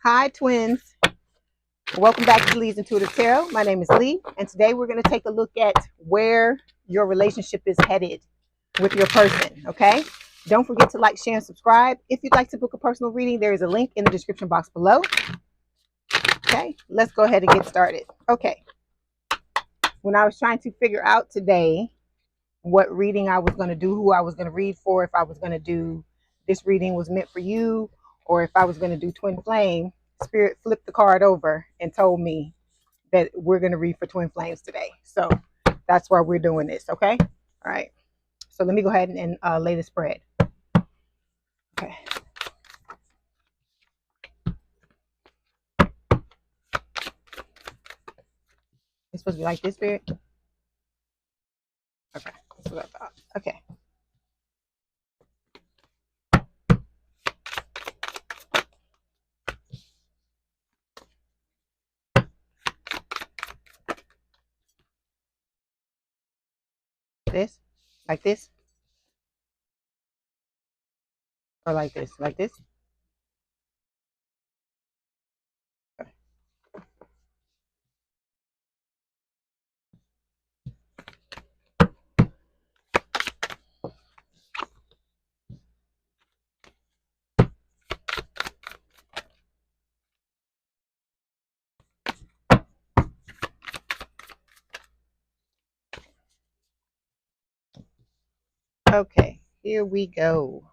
Hi, twins. Welcome back to Lee's Intuitive Tarot. My name is Lee, and today we're going to take a look at where your relationship is headed with your person, okay? Don't forget to like, share, and subscribe. If you'd like to book a personal reading, there is a link in the description box below. Okay, let's go ahead and get started. Okay, when I was trying to figure out today what reading I was going to do, who I was going to read for, if I was going to do this reading was meant for you, or if I was going to do twin flame, Spirit flipped the card over and told me that we're going to read for twin flames today. So that's why we're doing this. Okay. All right. So let me go ahead and lay the spread. Okay. It's supposed to be like this, Spirit. Okay. That's what I thought. Okay. This, like this, or like this, like this. Okay, here we go.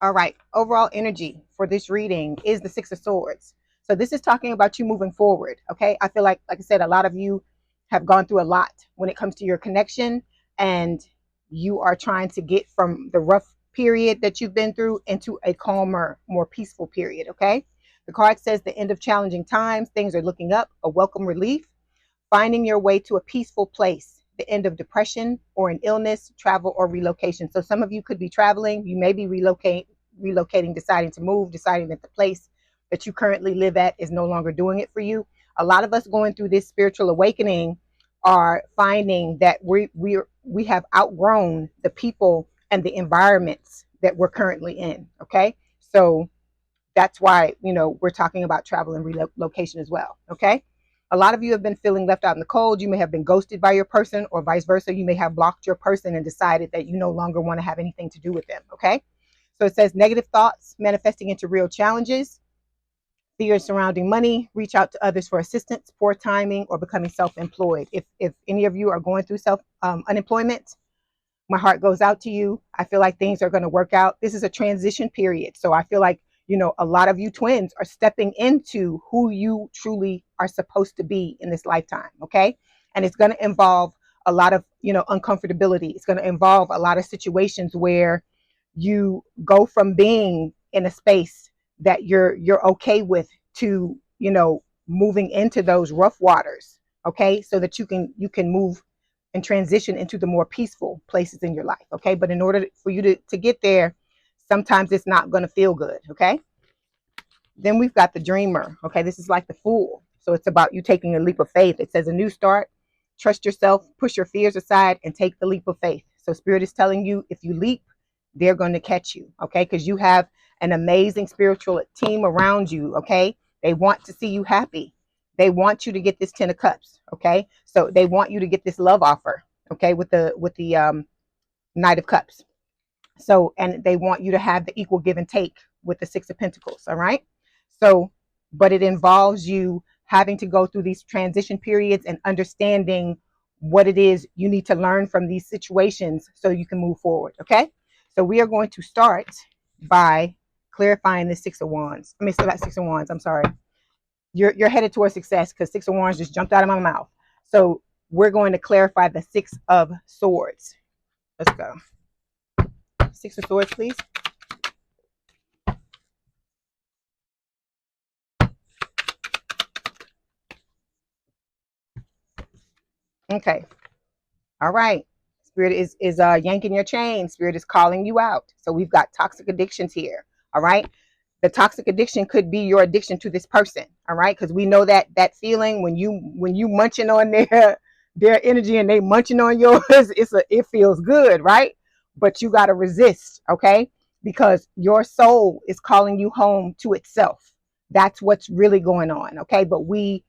All right, overall energy for this reading is the Six of Swords. So this is talking about you moving forward, okay? I feel like I said, a lot of you have gone through a lot when it comes to your connection, and you are trying to get from the rough period that you've been through into a calmer, more peaceful period, okay? The card says the end of challenging times, things are looking up, a welcome relief, finding your way to a peaceful place, the end of depression or an illness, travel or relocation. So some of you could be traveling, you may be relocating, deciding to move, deciding that the place that you currently live at is no longer doing it for you. A lot of us going through this spiritual awakening are finding that we have outgrown the people and the environments that we're currently in. Okay, so that's why we're talking about travel and relocation as well. Okay, a lot of you have been feeling left out in the cold. You may have been ghosted by your person, or vice versa. You may have blocked your person and decided that you no longer want to have anything to do with them. Okay, so it says negative thoughts manifesting into real challenges, fear surrounding money, reach out to others for assistance, poor timing, or becoming self-employed. If any of you are going through unemployment, my heart goes out to you. I feel like things are going to work out. This is a transition period. So I feel like, a lot of you twins are stepping into who you truly are supposed to be in this lifetime. Okay. And it's going to involve a lot of, uncomfortability. It's going to involve a lot of situations where you go from being in a space that you're okay with to, moving into those rough waters. Okay. So that you can move and transition into the more peaceful places in your life. Okay. But in order for you to get there, sometimes it's not going to feel good. Okay. Then we've got the dreamer. Okay. This is like the fool. So it's about you taking a leap of faith. It says a new start, trust yourself, push your fears aside and take the leap of faith. So Spirit is telling you, if you leap, they're going to catch you. Okay. Because you have an amazing spiritual team around you. Okay. They want to see you happy. They want you to get this 10 of cups. Okay. So they want you to get this love offer. Okay. With the Knight of Cups. So, and they want you to have the equal give and take with the Six of Pentacles. All right. So, but it involves you having to go through these transition periods and understanding what it is you need to learn from these situations so you can move forward. Okay. So we are going to start by clarifying the Six of Wands. I mean, so that Six of Wands, I'm sorry. You're headed towards success because Six of Wands just jumped out of my mouth. So we're going to clarify the Six of Swords. Let's go. Six of Swords, please. Okay. All right. Spirit is yanking your chain. Spirit is calling you out. So we've got toxic addictions here. All right. The toxic addiction could be your addiction to this person. All right. Because we know that feeling when you munching on their energy and they munching on yours, it feels good, right? But you got to resist. Okay. Because your soul is calling you home to itself. That's what's really going on. Okay. But we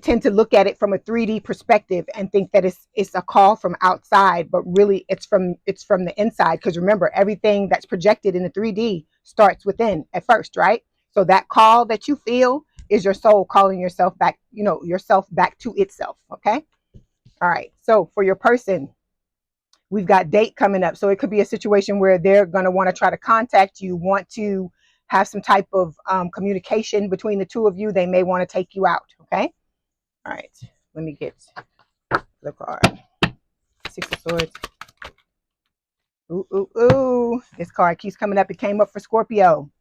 tend to look at it from a 3D perspective and think that it's a call from outside, but really it's from the inside. Because remember, everything that's projected in the 3D starts within at first, right? So that call that you feel is your soul calling yourself back, yourself back to itself. Okay. All right. So for your person, we've got date coming up. So it could be a situation where they're going to want to try to contact you, want to have some type of communication between the two of you. They may want to take you out. Okay. All right. Let me get the card. Six of Swords. Ooh, ooh, ooh. This card keeps coming up. It came up for Scorpio.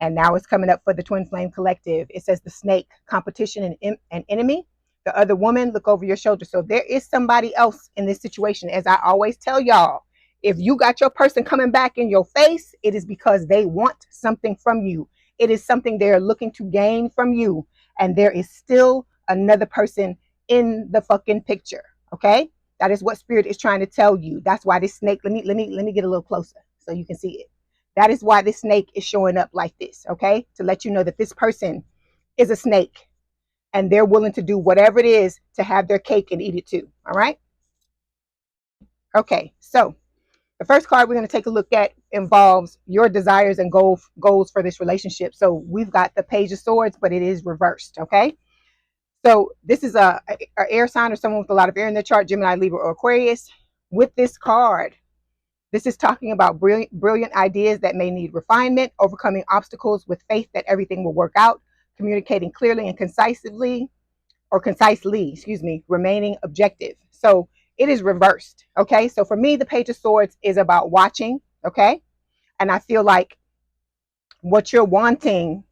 And now it's coming up for the Twin Flame Collective. It says the snake, competition and enemy. The other woman, look over your shoulder. So there is somebody else in this situation. As I always tell y'all, if you got your person coming back in your face, it is because they want something from you. It is something they're looking to gain from you. And there is still another person in the fucking picture. Okay? That is what Spirit is trying to tell you. That's why this snake, let me get a little closer so you can see it. That is why this snake is showing up like this, okay? To let you know that this person is a snake and they're willing to do whatever it is to have their cake and eat it too, all right? Okay, so the first card we're going to take a look at involves your desires and goals for this relationship. So we've got the Page of Swords, but it is reversed, okay? So this is a air sign or someone with a lot of air in their chart, Gemini, Libra, or Aquarius. With this card, this is talking about brilliant ideas that may need refinement, overcoming obstacles with faith that everything will work out, communicating clearly and concisely, remaining objective. So it is reversed. Okay. So for me, the Page of Swords is about watching. Okay. And I feel like what you're wanting,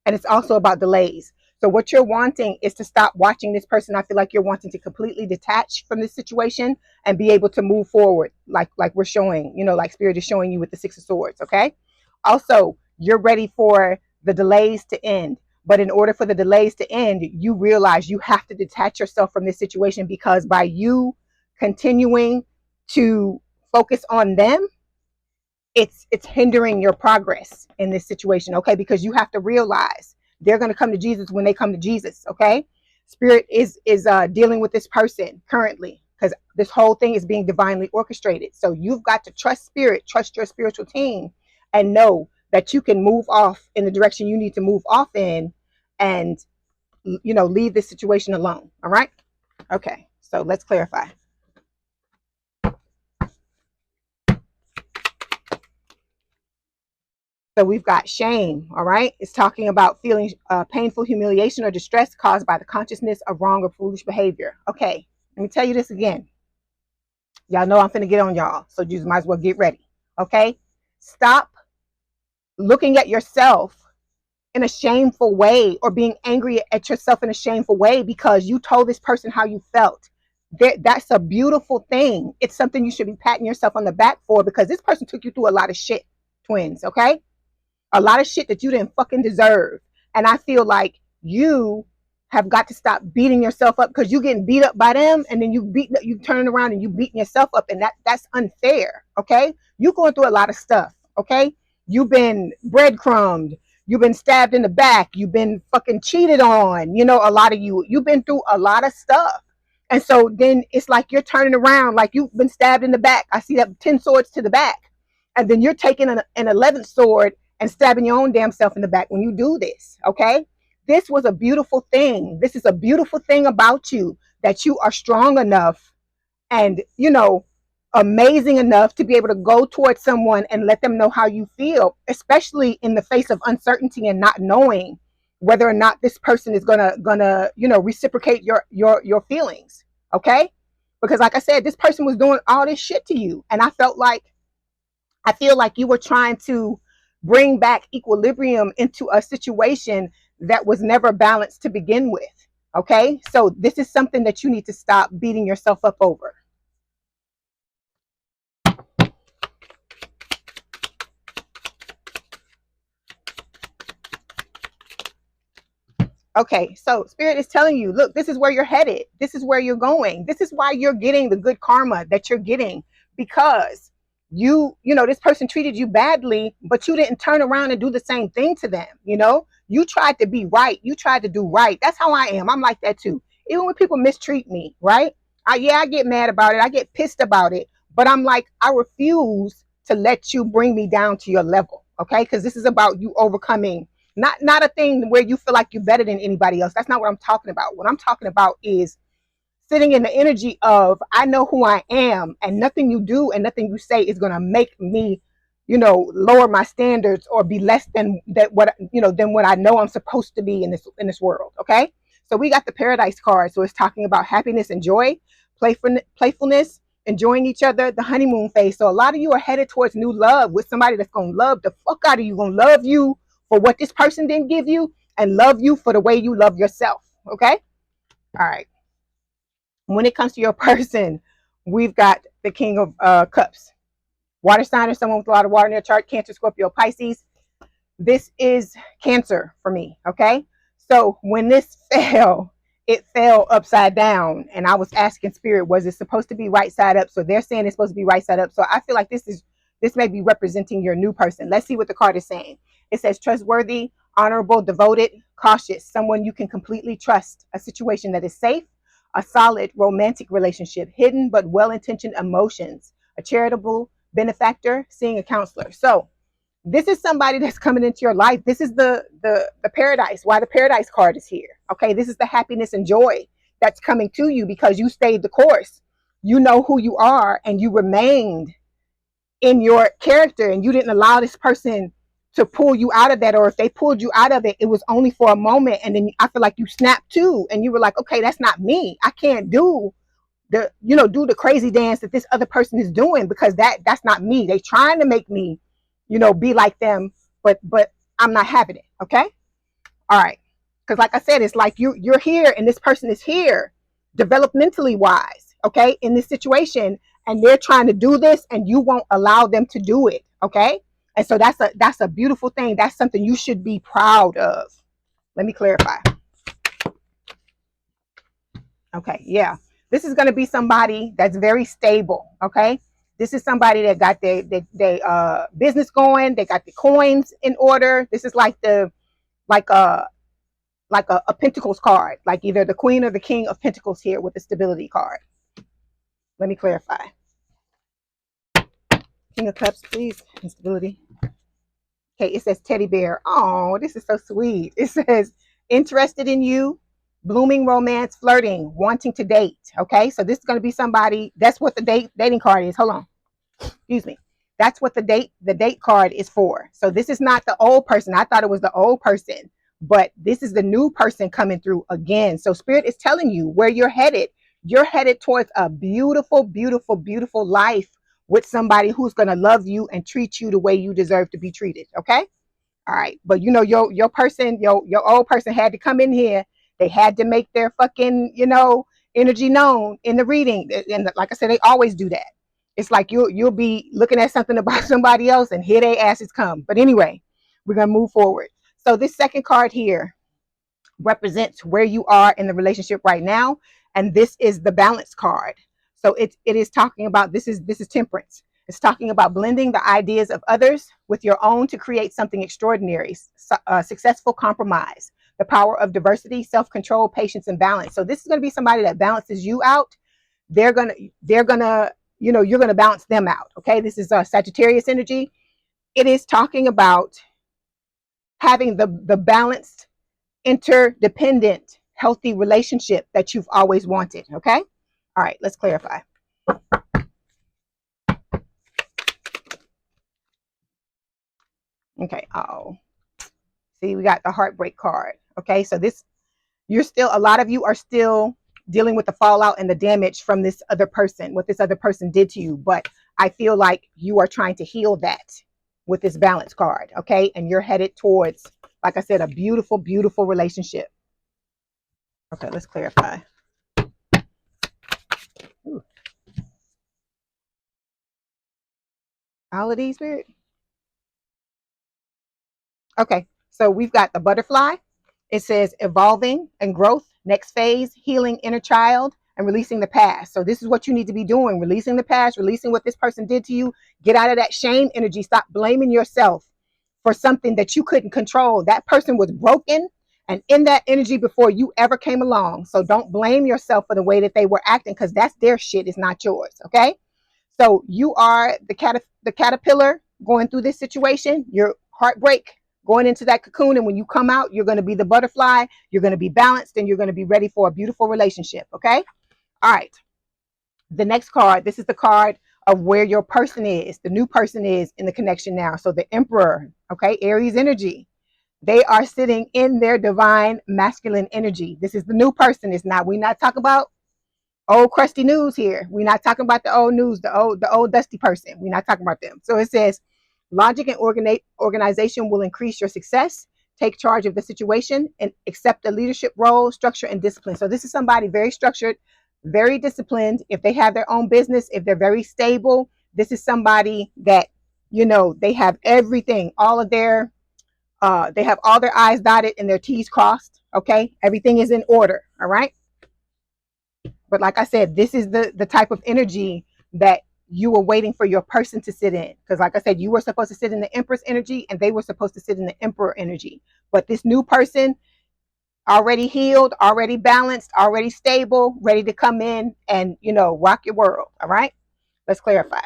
and it's also about delays. So what you're wanting is to stop watching this person. I feel like you're wanting to completely detach from this situation and be able to move forward, like we're showing, like Spirit is showing you with the Six of Swords. Okay. Also, you're ready for the delays to end. But in order for the delays to end, you realize you have to detach yourself from this situation, because by you continuing to focus on them, it's hindering your progress in this situation. Okay. Because you have to realize they're going to come to Jesus when they come to Jesus. Okay. Spirit is dealing with this person currently, because this whole thing is being divinely orchestrated. So you've got to trust Spirit, trust your spiritual team, and know that you can move off in the direction you need to move off in, and leave this situation alone. All right. Okay. So let's clarify. So we've got shame, all right? It's talking about feeling painful humiliation or distress caused by the consciousness of wrong or foolish behavior. Okay, let me tell you this again. Y'all know I'm finna get on y'all, so you might as well get ready, okay? Stop looking at yourself in a shameful way, or being angry at yourself in a shameful way because you told this person how you felt. That's a beautiful thing. It's something you should be patting yourself on the back for, because this person took you through a lot of shit, twins, okay? A lot of shit that you didn't fucking deserve. And I feel like you have got to stop beating yourself up, because you're getting beat up by them, and then you turn around and you beating yourself up, and that's unfair. Okay. You're going through a lot of stuff. Okay. You've been breadcrumbed. You've been stabbed in the back. You've been fucking cheated on. A lot of you've been through a lot of stuff. And so then it's like you're turning around like you've been stabbed in the back. I see that 10 swords to the back. And then you're taking an 11th sword and stabbing your own damn self in the back when you do this. Okay. This was a beautiful thing. This is a beautiful thing about you, that you are strong enough and, amazing enough to be able to go towards someone and let them know how you feel, especially in the face of uncertainty and not knowing whether or not this person is gonna reciprocate your feelings. Okay. Because like I said, this person was doing all this shit to you. And I feel like you were trying to bring back equilibrium into a situation that was never balanced to begin with. Okay. So this is something that you need to stop beating yourself up over. Okay. So Spirit is telling you, look, this is where you're headed. This is where you're going. This is why you're getting the good karma that you're getting, because this person treated you badly, but you didn't turn around and do the same thing to them. You tried to be right. You tried to do right. That's how I am. I'm like that too. Even when people mistreat me, right? I get mad about it. I get pissed about it. But I'm like, I refuse to let you bring me down to your level. Okay. Because this is about you overcoming, not a thing where you feel like you're better than anybody else. That's not what I'm talking about. What I'm talking about is sitting in the energy of, I know who I am, and nothing you do and nothing you say is going to make me, lower my standards or be less than than what I know I'm supposed to be in this world. Okay. So we got the Paradise card. So it's talking about happiness and joy, playfulness, enjoying each other, the honeymoon phase. So a lot of you are headed towards new love with somebody that's going to love the fuck out of you, going to love you for what this person didn't give you, and love you for the way you love yourself. Okay. All right. When it comes to your person, we've got the King of Cups. Water sign or someone with a lot of water in their chart, Cancer, Scorpio, Pisces. This is Cancer for me, okay? So when this fell, it fell upside down. And I was asking Spirit, was it supposed to be right side up? So they're saying it's supposed to be right side up. So I feel like this may be representing your new person. Let's see what the card is saying. It says trustworthy, honorable, devoted, cautious, someone you can completely trust, a situation that is safe, a solid romantic relationship, hidden but well-intentioned emotions, a charitable benefactor, seeing a counselor. So this is somebody that's coming into your life. This is the Paradise. Why the Paradise card is here. Okay, this is the happiness and joy that's coming to you because you stayed the course. You know who you are, and you remained in your character, and you didn't allow this person to pull you out of that. Or if they pulled you out of it, it was only for a moment, and then I feel like you snapped too, and you were like, okay, that's not me. I can't do the crazy dance that this other person is doing, because that's not me. They trying to make me be like them, but I'm not having it. Okay. All right. Because like I said, it's like you're here and this person is here developmentally wise, okay, in this situation, and they're trying to do this and you won't allow them to do it. Okay. And so that's a beautiful thing. That's something you should be proud of. Let me clarify. Okay. Yeah. This is going to be somebody that's very stable. Okay. This is somebody that got their business going. They got the coins in order. This is like a Pentacles card, like either the Queen or the King of Pentacles here with the stability card. Let me clarify. King of Cups, please. Instability. Okay, it says teddy bear. Oh, this is so sweet. It says interested in you, blooming romance, flirting, wanting to date. Okay, so this is going to be somebody. That's what the dating card is. Hold on. Excuse me. That's what the date card is for. So this is not the old person. I thought it was the old person, but this is the new person coming through again. So Spirit is telling you where you're headed. You're headed towards a beautiful, beautiful, beautiful life with somebody who's going to love you and treat you the way you deserve to be treated. Okay. All right. But your person, your old person had to come in here. They had to make their fucking, energy known in the reading. And like I said, they always do that. It's like you'll be looking at something about somebody else and here they asses come. But anyway, we're going to move forward. So this second card here represents where you are in the relationship right now. And this is the balance card. So it is talking about, this is temperance. It's talking about blending the ideas of others with your own to create something extraordinary, successful compromise, the power of diversity, self-control, patience, and balance. So this is going to be somebody that balances you out. They're gonna you're going to balance them out. Okay. This is Sagittarius energy. It is talking about having the balanced, interdependent, healthy relationship that you've always wanted. Okay. All right. Let's clarify. Okay. Oh, see, we got the heartbreak card. Okay. So a lot of you are still dealing with the fallout and the damage from this other person, what this other person did to you. But I feel like you are trying to heal that with this balance card. Okay. And you're headed towards, like I said, a beautiful, beautiful relationship. Okay. Let's clarify. Ooh. All of these, Spirit. Okay. So we've got the butterfly. It says evolving and growth, next phase, healing inner child, and releasing the past. So this is what you need to be doing: releasing the past, releasing what this person did to you. Get out of that shame energy. Stop blaming yourself for something that you couldn't control. That person was broken and in that energy before you ever came along. So don't blame yourself for the way that they were acting, because that's their shit, is not yours. Okay. So you are the caterpillar going through this situation. You're heartbreak going into that cocoon, and when you come out, you're going to be the butterfly. You're going to be balanced, and you're going to be ready for a beautiful relationship. Okay. All right. The next card. This is the card of where your person is. The new person is in the connection now. So the Emperor. Okay. Aries energy. They are sitting in their divine masculine energy. This is the new person. It's not. We're not talking about old crusty news here. We're not talking about the old news, the old dusty person. We're not talking about them. So it says, logic and organization will increase your success. Take charge of the situation and accept a leadership role, structure, and discipline. So this is somebody very structured, very disciplined. If they have their own business, if they're very stable, this is somebody that, you know, they have everything, all of their, they have all their I's dotted and their T's crossed. Okay. Everything is in order. All right. But like I said, this is the type of energy that you were waiting for your person to sit in. Because like I said, you were supposed to sit in the Empress energy and they were supposed to sit in the Emperor energy. But this new person, already healed, already balanced, already stable, ready to come in and, you know, rock your world. All right. Let's clarify.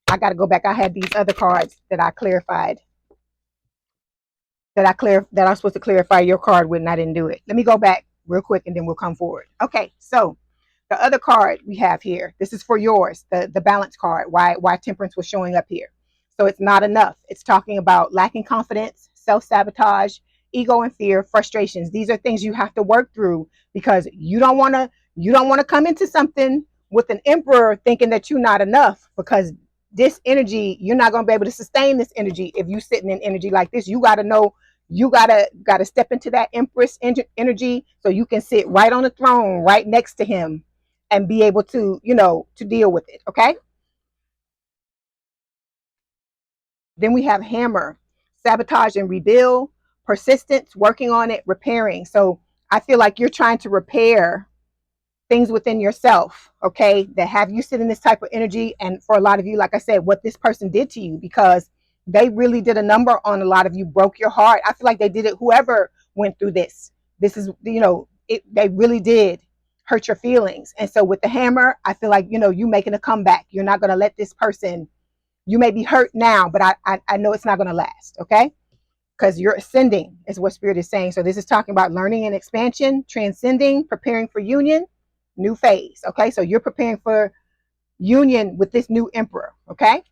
I got to go back. I had these other cards that I clarified. That I'm supposed to clarify your card with, and I didn't do it. Let me go back real quick and then we'll come forward. Okay, so the other card we have here, this is for yours, the balance card, why temperance was showing up here. So it's not enough. It's talking about lacking confidence, self-sabotage, ego and fear, frustrations. These are things you have to work through, because you don't want to come into something with an Emperor thinking that you're not enough, because this energy, you're not going to be able to sustain this energy if you're sitting in energy like this. You got to know, you gotta step into that Empress energy so you can sit right on the throne right next to him and be able to, you know, to deal with it. Okay. Then we have Hammer, sabotage and rebuild, persistence, working on it, repairing. So I feel like you're trying to repair things within yourself, okay, that have you sit in this type of energy. And for a lot of you, like I said, what this person did to you, because they really did a number on a lot of you, broke your heart. I feel like they did it, whoever went through this is, you know, they really did hurt your feelings. And so with the Hammer, I feel like, you know, you making a comeback. You're not going to let this person, you may be hurt now, but I know it's not going to last. Okay. Because you're ascending is what Spirit is saying. So this is talking about learning and expansion, transcending, preparing for union, new phase. Okay, so you're preparing for union with this new Emperor. Okay,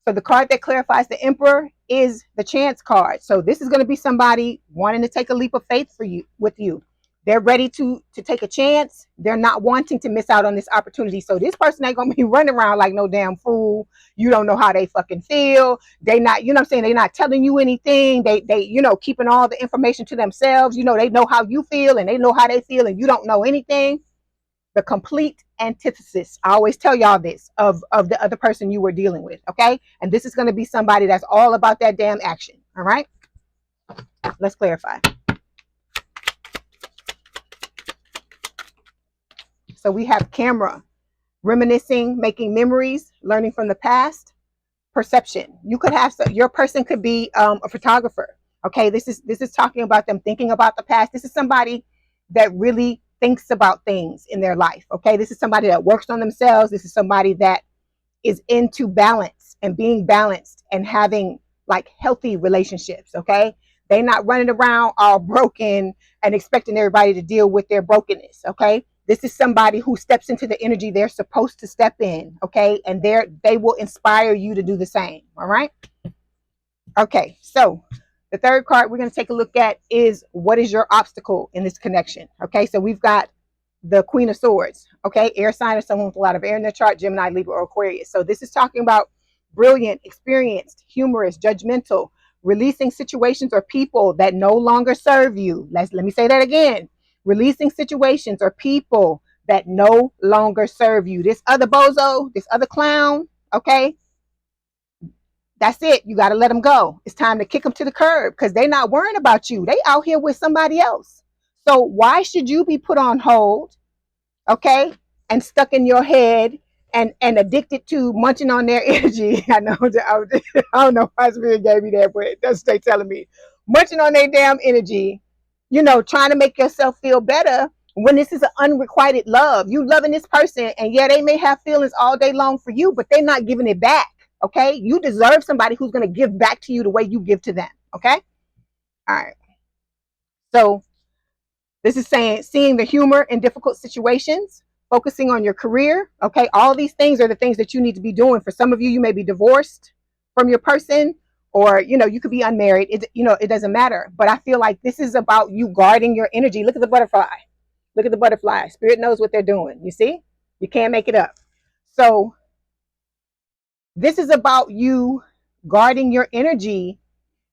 so the card that clarifies the Emperor is the Chance card. So this is going to be somebody wanting to take a leap of faith for you, with you. They're ready to take a chance. They're not wanting to miss out on this opportunity. So this person ain't gonna be running around like no damn fool. You don't know how they fucking feel. They not, you know what I'm saying? They're not telling you anything. They, you know, keeping all the information to themselves. You know, they know how you feel and they know how they feel, and you don't know anything. The complete antithesis. I always tell y'all this of the other person you were dealing with. Okay. And this is going to be somebody that's all about that damn action. All right. Let's clarify. So we have Camera, reminiscing, making memories, learning from the past, perception. You could have, your person could be a photographer. Okay. This is talking about them thinking about the past. This is somebody that really thinks about things in their life. Okay. This is somebody that works on themselves. This is somebody that is into balance and being balanced and having like healthy relationships. Okay. They're not running around all broken and expecting everybody to deal with their brokenness. Okay. This is somebody who steps into the energy they're supposed to step in. Okay. And they will inspire you to do the same. All right. Okay. So the third card we're going to take a look at is, what is your obstacle in this connection? Okay. So we've got the Queen of Swords. Okay. Air sign or someone with a lot of air in their chart, Gemini, Libra, or Aquarius. So this is talking about brilliant, experienced, humorous, judgmental, releasing situations or people that no longer serve you. Let me say that again. Releasing situations or people that no longer serve you. This other bozo, this other clown, okay? That's it. You got to let them go. It's time to kick them to the curb, because they're not worrying about you. They out here with somebody else. So why should you be put on hold? okay, and stuck in your head and addicted to munching on their energy. I know I don't know why Spirit gave me that, but that's what they telling me. Munching on their damn energy, trying to make yourself feel better when this is an unrequited love. You loving this person, and yeah, they may have feelings all day long for you, but they're not giving it back. Okay, you deserve somebody who's going to give back to you the way you give to them. Okay, all right. So this is saying seeing the humor in difficult situations, focusing on your career. Okay, all these things are the things that you need to be doing. For some of you, you may be divorced from your person, or you could be unmarried. It doesn't matter. But I feel like this is about you guarding your energy. Look at the butterfly. Look at the butterfly. Spirit knows what they're doing. You see? You can't make it up. So this is about you guarding your energy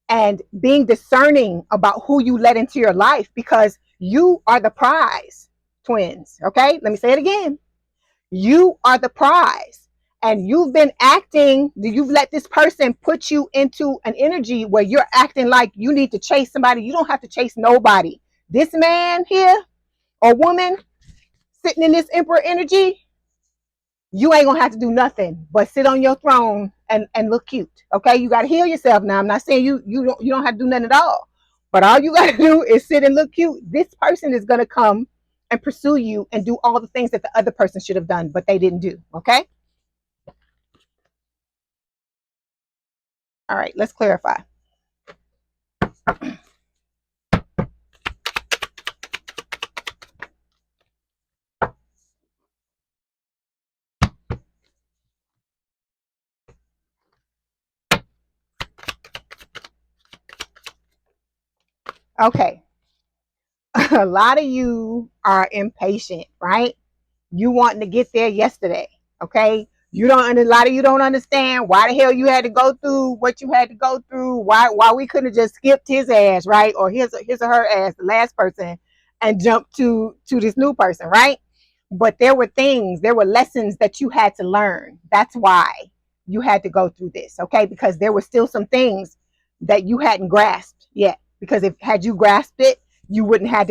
and being discerning about who you let into your life, because you are the prize, twins. Okay, let me say it again. You are the prize, and you've let this person put you into an energy where you're acting like you need to chase somebody. You don't have to chase nobody. This man here or woman sitting in this emperor energy, you ain't gonna have to do nothing but sit on your throne and look cute. Okay, you got to heal yourself. Now I'm not saying you don't have to do nothing at all, but all you got to do is sit and look cute. This person is gonna come and pursue you and do all the things that the other person should have done, but they didn't do. Okay, all right, let's clarify. Okay, a lot of you are impatient, right? You wanting to get there yesterday. Okay, a lot of you don't understand why the hell you had to go through what you had to go through. Why we couldn't have just skipped his ass, right? Or his or her ass, the last person, and jumped to this new person, right? But there were lessons that you had to learn. That's why you had to go through this. Okay, because there were still some things that you hadn't grasped yet, because if had you grasped it, you wouldn't have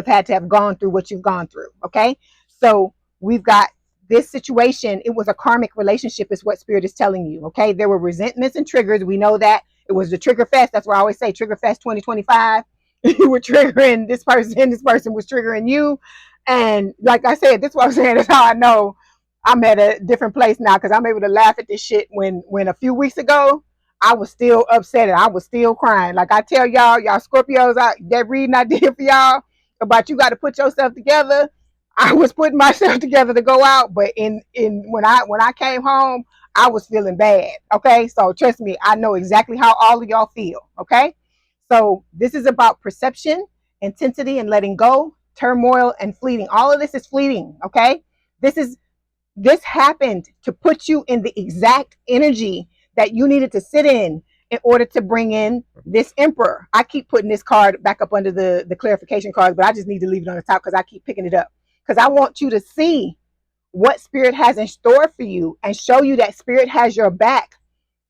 had to have gone through what you've gone through. Okay, so we've got this situation. It was a karmic relationship, is what Spirit is telling you. Okay, there were resentments and triggers. We know that it was the trigger fest. That's why I always say trigger fest 2025. You were triggering this person was triggering you. And like I said, this is what I'm saying, is how I know I'm at a different place now, because I'm able to laugh at this shit when a few weeks ago I was still upset and I was still crying. Like I tell y'all Scorpios, that reading I did for y'all about you got to put yourself together. I was putting myself together to go out, but when I came home, I was feeling bad. Okay, so trust me, I know exactly how all of y'all feel. Okay, so this is about perception, intensity, and letting go, turmoil, and fleeting. All of this is fleeting. Okay, this happened to put you in the exact energy that you needed to sit in order to bring in this emperor. I keep putting this card back up under the clarification cards, but I just need to leave it on the top because I keep picking it up, because I want you to see what Spirit has in store for you and show you that Spirit has your back.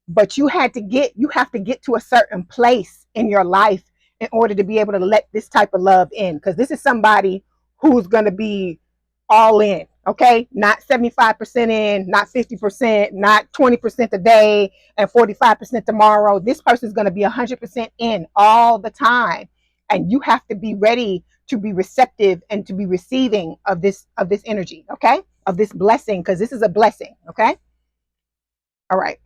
But you have to get to a certain place in your life in order to be able to let this type of love in, because this is somebody who's going to be all in. Okay, not 75% in, not 50%, not 20% today and 45% tomorrow. This person is going to be 100% in all the time, and you have to be ready to be receptive and to be receiving of this energy. Okay, of this blessing, because this is a blessing. Okay, all right.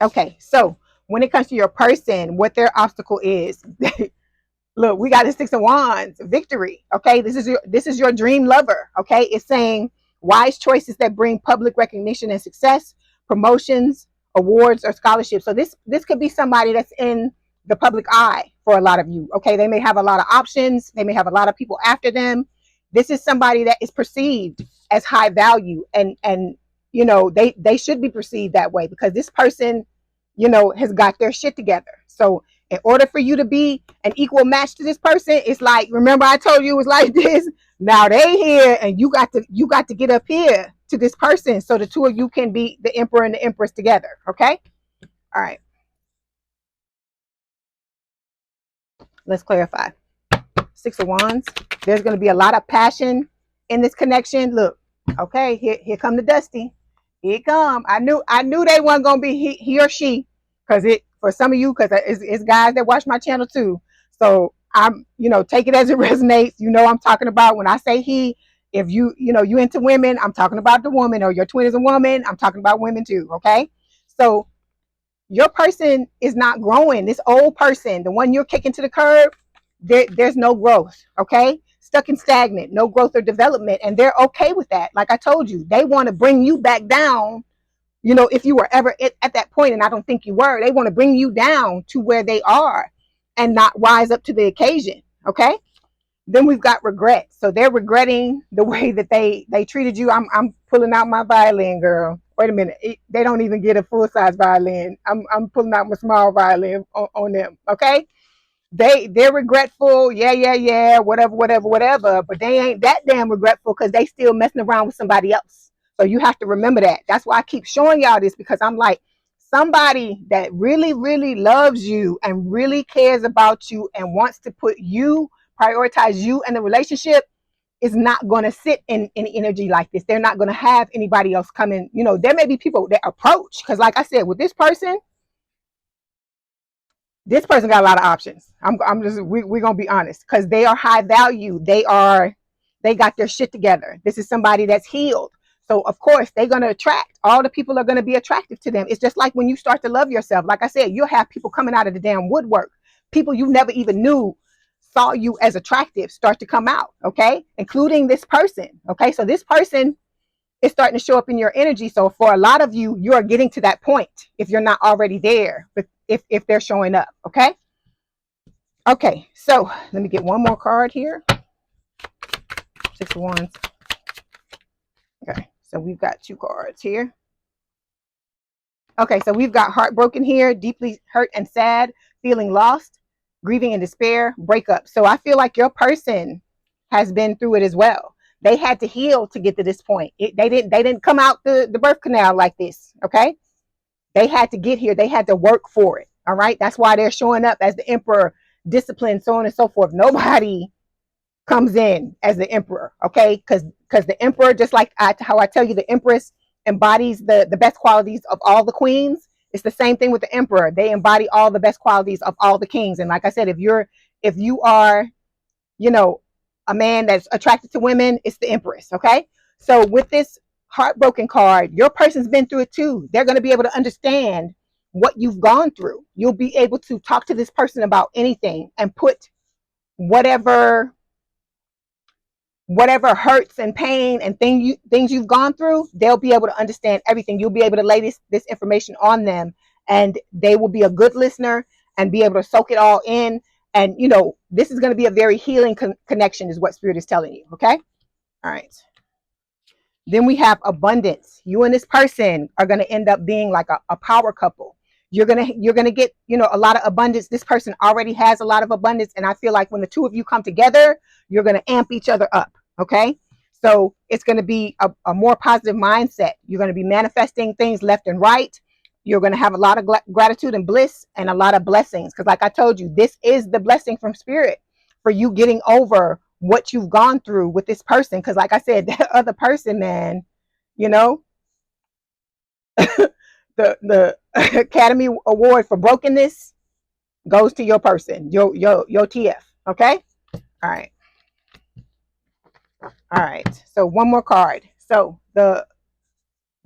Okay, so when it comes to your person, what their obstacle is, look, we got the Six of Wands, victory. Okay, this is your dream lover. Okay, it's saying wise choices that bring public recognition and success, promotions, awards, or scholarships. So this could be somebody that's in the public eye for a lot of you. Okay, they may have a lot of options. They may have a lot of people after them. This is somebody that is perceived as high value, and they should be perceived that way, because this person, has got their shit together. So in order for you to be an equal match to this person, it's like, remember I told you it was like this. Now they here, and you got to get up here to this person, so the two of you can be the emperor and the empress together. Okay, all right, let's clarify. Six of Wands. There's going to be a lot of passion in this connection. Look, okay, here come the Dusty. Here it come. I knew they weren't going to be he or she, because it for some of you, because it's guys that watch my channel too. So I'm, take it as it resonates. I'm talking about when I say he. If you into women, I'm talking about the woman, or your twin is a woman, I'm talking about women too. Okay, so your person is not growing. This old person, the one you're kicking to the curb, there's no growth. Okay, stuck and stagnant, no growth or development, and they're okay with that. Like I told you, they want to bring you back down. If you were ever at that point, and I don't think you were, they want to bring you down to where they are and not rise up to the occasion. Okay, then we've got regret. So they're regretting the way that they treated you. I'm pulling out my violin, girl. Wait a minute, they don't even get a full size violin. I'm pulling out my small violin on them. Okay, they're regretful. Yeah, whatever. But they ain't that damn regretful, because they still messing around with somebody else. So you have to remember that. That's why I keep showing y'all this, because I'm like, somebody that really, really loves you and really cares about you and wants to prioritize you and the relationship is not going to sit in energy like this. They're not going to have anybody else come in. There may be people that approach, because like I said, with this person got a lot of options. We're going to be honest, because they are high value. They got their shit together. This is somebody that's healed. So of course they're going to attract. All the people are going to be attractive to them. It's just like when you start to love yourself. Like I said, you'll have people coming out of the damn woodwork. People you never even knew saw you as attractive start to come out. Okay, including this person. Okay, so this person is starting to show up in your energy. So for a lot of you, you are getting to that point if you're not already there. But if they're showing up. Okay, so let me get one more card here. 6 of Wands. Okay, so we've got 2 cards here. Okay, so we've got heartbroken here, deeply hurt and sad, feeling lost, grieving and despair, breakup. So I feel like your person has been through it as well. They had to heal to get to this point. They didn't come out the birth canal like this. Okay, they had to get here. They had to work for it. All right, that's why they're showing up as the emperor, discipline, so on and so forth. Nobody comes in as the emperor. Okay, because the emperor, just like how I tell you, the empress embodies the best qualities of all the queens. It's the same thing with the emperor. They embody all the best qualities of all the kings. And like I said, if you are a man that's attracted to women, it's the empress. Okay, so with this heartbroken card, your person's been through it too. They're going to be able to understand what you've gone through. You'll be able to talk to this person about anything and put whatever hurts and pain and things you've gone through. They'll be able to understand everything. You'll be able to lay this information on them, and they will be a good listener and be able to soak it all in. And this is going to be a very healing connection, is what Spirit is telling you. Okay, all right. Then we have abundance. You and this person are going to end up being like a power couple. You're gonna get a lot of abundance. This person already has a lot of abundance, and I feel like when the two of you come together, you're gonna amp each other up. Okay, so it's gonna be a more positive mindset. You're gonna be manifesting things left and right. You're gonna have a lot of gratitude and bliss and a lot of blessings, because like I told you, this is the blessing from Spirit for you getting over what you've gone through with this person. Because like I said, that other person, man, the Academy Award for brokenness goes to your person, your TF. Okay, all right. So one more card. So the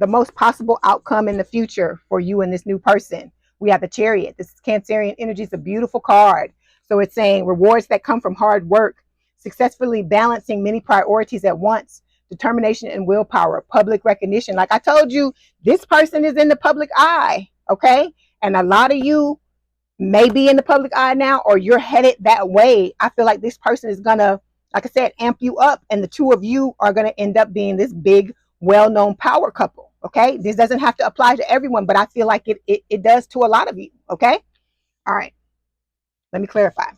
most possible outcome in the future for you and this new person, we have the Chariot. This is Cancerian energy. It's a beautiful card. So it's saying rewards that come from hard work, successfully balancing many priorities at once, determination and willpower, public recognition. Like I told you, this person is in the public eye. Okay, and a lot of you may be in the public eye now, or you're headed that way. I feel like this person is gonna, like I said, amp you up, and the two of you are gonna end up being this big, well-known power couple. Okay, this doesn't have to apply to everyone, but I feel like it does to a lot of you. Okay, all right, let me clarify.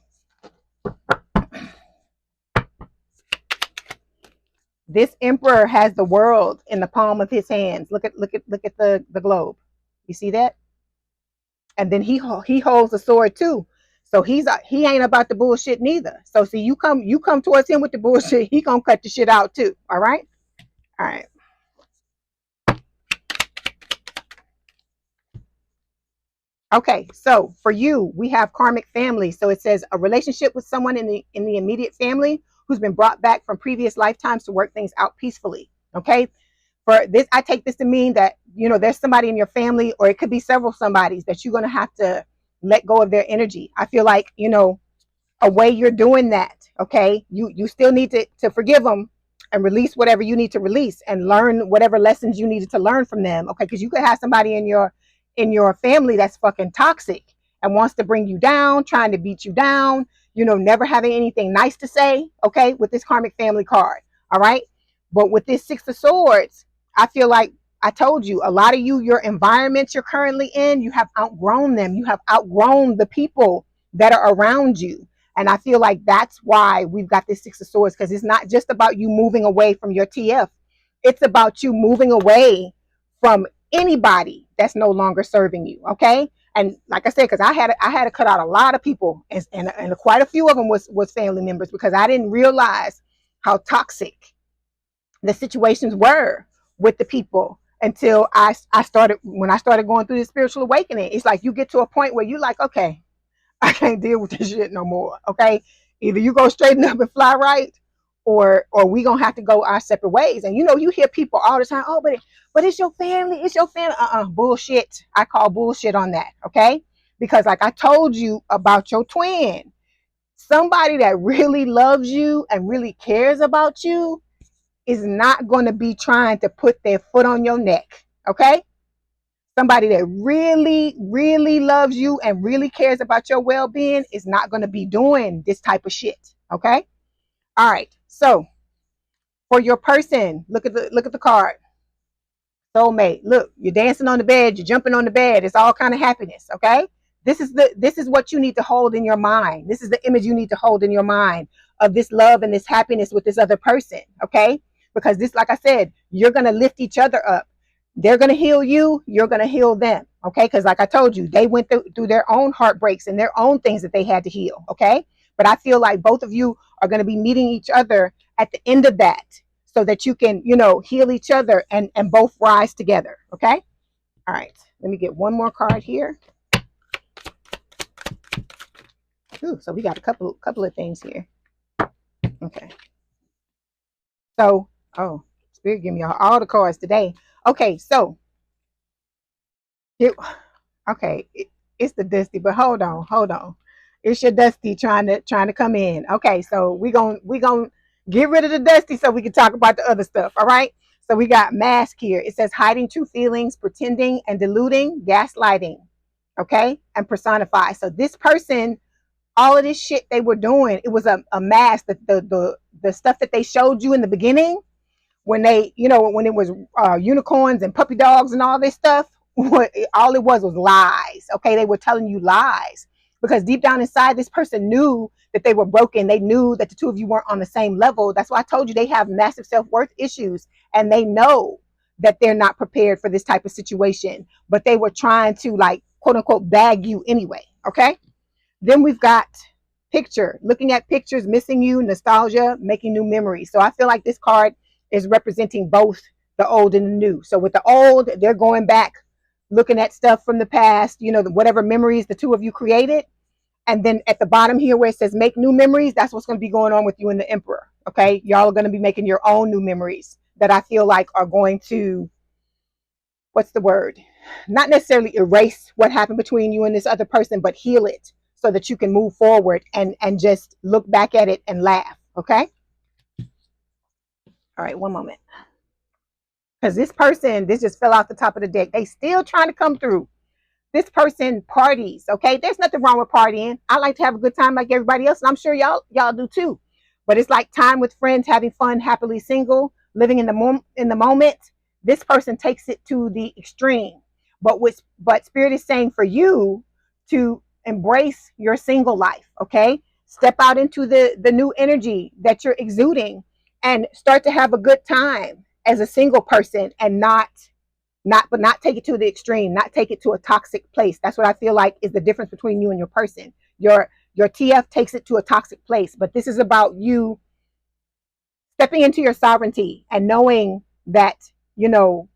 This emperor has the world in the palm of his hands. Look at the globe. You see that? And then he holds the sword too. So he ain't about the bullshit neither. So see, you come towards him with the bullshit, he gonna cut the shit out too. All right. All right. Okay, so for you, we have karmic family. So it says a relationship with someone in the immediate family who's been brought back from previous lifetimes to work things out peacefully. Okay, for this, I take this to mean that there's somebody in your family, or it could be several somebodies that you're gonna have to let go of their energy. I feel like a way you're doing that. Okay, you still need to forgive them and release whatever you need to release and learn whatever lessons you needed to learn from them. Okay, because you could have somebody in your family that's fucking toxic and wants to bring you down, trying to beat you down, never having anything nice to say. Okay, with this karmic family card. All right, but with this Six of Swords, I feel like I told you, a lot of your environments you're currently in, you have outgrown them. You have outgrown the people that are around you. And I feel like that's why we've got this Six of Swords, because it's not just about you moving away from your TF. It's about you moving away from anybody that's no longer serving you. Okay. And like I said, because I had to cut out a lot of people, and quite a few of them was family members, because I didn't realize how toxic the situations were with the people until I started, when I started going through this spiritual awakening. It's like you get to a point where you're like, okay, I can't deal with this shit no more. Okay, either you go straighten up and fly right, or we gonna have to go our separate ways. And you hear people all the time, oh, but it's your family, it's your family. Bullshit. I call bullshit on that. Okay, because like I told you about your twin, somebody that really loves you and really cares about you is not going to be trying to put their foot on your neck. Okay, somebody that really, really loves you and really cares about your well-being is not going to be doing this type of shit. Okay. All right. So for your person, look at the card. Soulmate. Look, you're dancing on the bed, you're jumping on the bed. It's all kind of happiness. Okay. This is what you need to hold in your mind. This is the image you need to hold in your mind of this love and this happiness with this other person. Okay. Because this, like I said, you're going to lift each other up. They're going to heal you. You're going to heal them. Okay. Because like I told you, they went through their own heartbreaks and their own things that they had to heal. Okay. But I feel like both of you are going to be meeting each other at the end of that, so that you can, heal each other and both rise together. Okay. All right. Let me get one more card here. Ooh, so we got a couple of things here. Okay. So, oh, Spirit, give me all the cards today. Okay. So, it's the Dusty, but hold on. It's your Dusty trying to come in. Okay. So we gonna get rid of the Dusty so we can talk about the other stuff. All right. So we got mask here. It says hiding true feelings, pretending and deluding, gaslighting. Okay. And personify. So this person, all of this shit they were doing, it was a mask. The stuff that they showed you in the beginning, when they, when it was unicorns and puppy dogs and all this stuff, all it was lies. Okay. They were telling you lies, because deep down inside, this person knew that they were broken. They knew that the two of you weren't on the same level. That's why I told you they have massive self-worth issues, and they know that they're not prepared for this type of situation, but they were trying to, like, quote unquote, bag you anyway. Okay. Then we've got picture, looking at pictures, missing you, nostalgia, making new memories. So I feel like this card is representing both the old and the new. So with the old, they're going back, looking at stuff from the past, whatever memories the two of you created. And then at the bottom here where it says make new memories, that's what's going to be going on with you and the Emperor. Okay. Y'all are going to be making your own new memories that I feel like are going to, what's the word? Not necessarily erase what happened between you and this other person, but heal it so that you can move forward and just look back at it and laugh. Okay. All right. One moment. Because this person, this just fell off the top of the deck. They still trying to come through. This person parties. Okay. There's nothing wrong with partying. I like to have a good time like everybody else. And I'm sure y'all do too. But it's like time with friends, having fun, happily single, living in the moment. This person takes it to the extreme. But Spirit is saying for you to embrace your single life. Okay. Step out into the new energy that you're exuding and start to have a good time as a single person, and not take it to the extreme, not take it to a toxic place. That's what I feel like is the difference between you and your person. your TF takes it to a toxic place. But this is about you stepping into your sovereignty and knowing that, you know,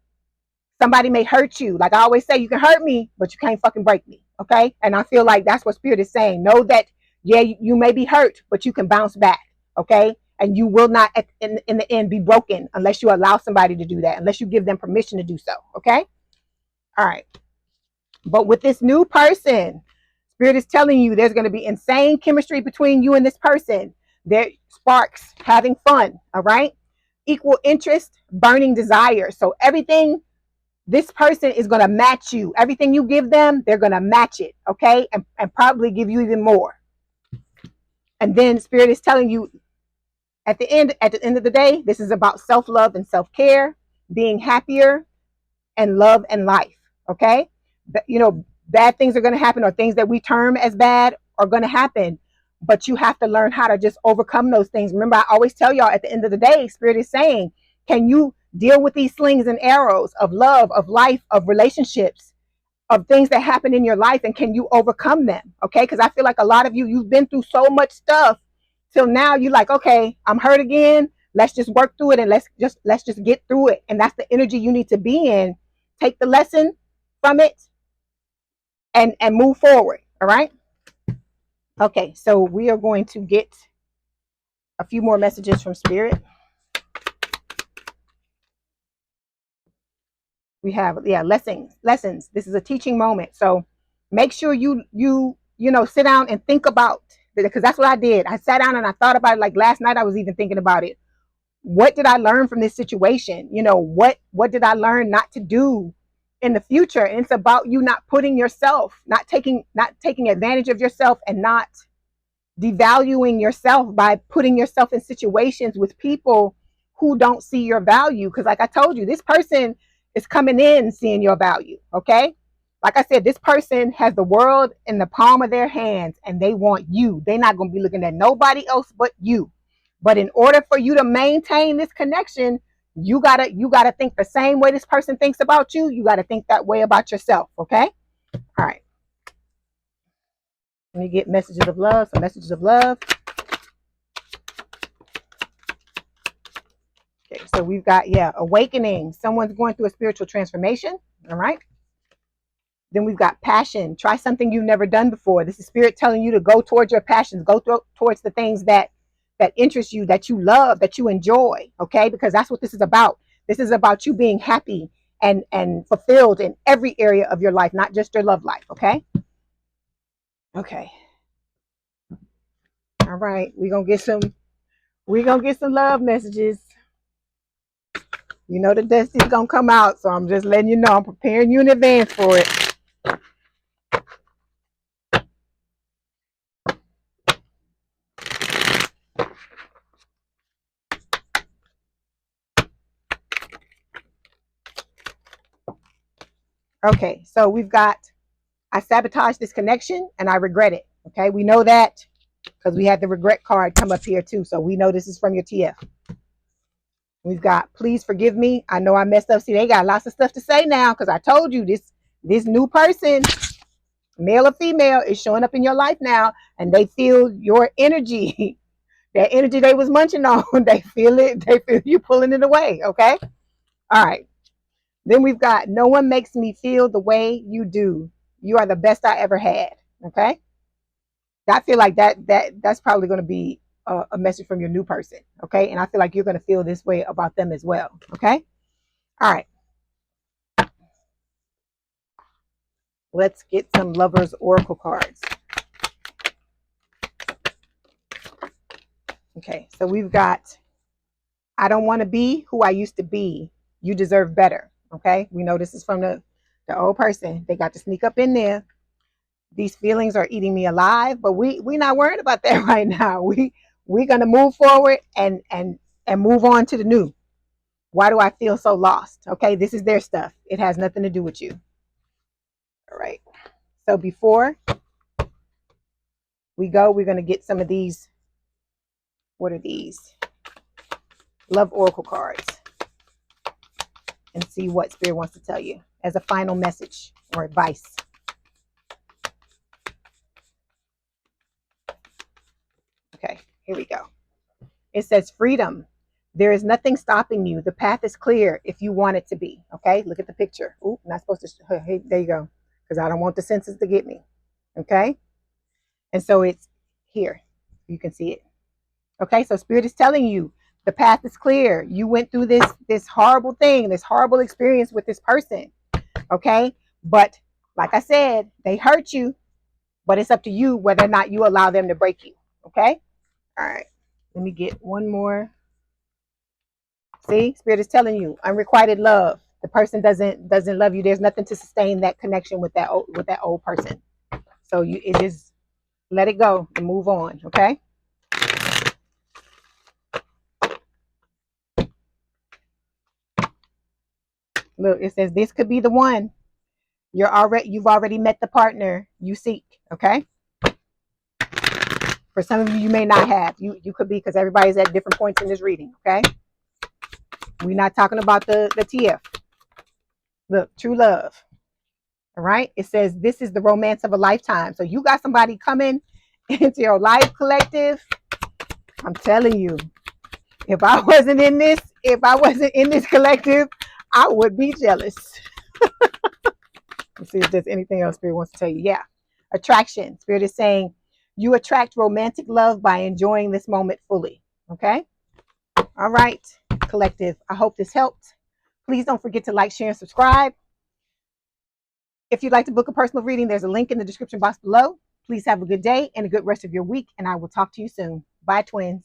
somebody may hurt you. Like I always say, you can hurt me, but you can't fucking break me. Okay. And I feel like that's what Spirit is saying. Know that, yeah, you may be hurt, but you can bounce back. Okay. And you will not, in the end, be broken unless you allow somebody to do that, unless you give them permission to do so. Okay. All right. But with this new person, Spirit is telling you there's going to be insane chemistry between you and this person. There sparks, having fun. All right. Equal interest, burning desire. So everything, this person is going to match you. Everything you give them, they're going to match it. Okay. And probably give you even more. And then Spirit is telling you at the end of the day, this is about self-love and self-care, being happier, and love and life. Okay. But, you know, bad things are going to happen, or things that we term as bad are going to happen. But you have to learn how to just overcome those things. Remember, I always tell y'all at the end of the day, Spirit is saying, can you deal with these slings and arrows of love, of life, of relationships, of things that happen in your life, and can you overcome them? Okay. Because I feel like a lot of you, you've been through so much stuff till now you're like, okay, I'm hurt again. Let's just work through it, and let's just get through it. And that's the energy you need to be in. Take the lesson from it and move forward. All right. Okay. So we are going to get a few more messages from Spirit. We have, yeah, lessons. This is a teaching moment. So make sure you know, sit down and think about, because that's what I did. I sat down and I thought about it. Like last night, I was even thinking about it. What did I learn from this situation? You know, what did I learn not to do in the future? And it's about you not putting yourself, not taking advantage of yourself, and not devaluing yourself by putting yourself in situations with people who don't see your value. Because like I told you, this person is coming in seeing your value. Okay. Like I said, this person has the world in the palm of their hands, and they want you. They're not going to be looking at nobody else but you. But in order for you to maintain this connection, you gotta think the same way this person thinks about you. You gotta think that way about yourself. Okay. All right. Let me get messages of love. Some messages of love. Okay. So we've got, yeah, awakening. Someone's going through a spiritual transformation. All right. Then we've got passion. Try something you've never done before. This is Spirit telling you to go towards your passions. Go towards the things that interest you, that you love, that you enjoy. Okay. Because that's what this is about. This is about you being happy and fulfilled in every area of your life, not just your love life. Okay. Okay. All right. We're gonna get some love messages. You know the Destiny's gonna come out, so I'm just letting you know. I'm preparing you in advance for it. Okay, so we've got, I sabotaged this connection and I regret it. Okay, we know that because we had the regret card come up here too. So we know this is from your TF. We've got, please forgive me. I know I messed up. See, they got lots of stuff to say now because I told you this new person, male or female, is showing up in your life now, and they feel your energy. That energy they was munching on, they feel it. They feel you pulling it away. Okay. All right. Then we've got, no one makes me feel the way you do. You are the best I ever had. Okay. I feel like that's probably going to be a message from your new person. Okay. And I feel like you're going to feel this way about them as well. Okay. All right. Let's get some lovers oracle cards. Okay. So we've got, I don't want to be who I used to be. You deserve better. Okay. We know this is from the old person. They got to sneak up in there. These feelings are eating me alive, but we're not worried about that right now. We're going to move forward and move on to the new. Why do I feel so lost? Okay. This is their stuff. It has nothing to do with you. All right. So before we go, we're going to get some of these. What are these? Love oracle cards. And see what Spirit wants to tell you as a final message or advice. Okay, here we go. It says freedom. There is nothing stopping you. The path is clear if you want it to be. Okay, look at the picture. Ooh, not supposed to. Hey, there you go. Because I don't want the senses to get me. Okay, and so it's here. You can see it. Okay, so Spirit is telling you the path is clear. You went through this horrible thing, this horrible experience with this person. Okay, but like I said, they hurt you, but it's up to you whether or not you allow them to break you. Okay, all right. Let me get one more. See, Spirit is telling you unrequited love. The person doesn't love you. There's nothing to sustain that connection with that old person. So it just let it go and move on. Okay. Look, it says this could be the one. You've already met the partner you seek. Okay. For some of you, you may not have. You could be, because everybody's at different points in this reading. Okay. We're not talking about the TF. Look, true love. All right. It says this is the romance of a lifetime. So you got somebody coming into your life, collective. I'm telling you, if I wasn't in this collective, I would be jealous. Let's see if there's anything else Spirit wants to tell you. Yeah. Attraction. Spirit is saying you attract romantic love by enjoying this moment fully. Okay. All right, collective. I hope this helped. Please don't forget to like, share, and subscribe. If you'd like to book a personal reading, there's a link in the description box below. Please have a good day and a good rest of your week, and I will talk to you soon. Bye, twins.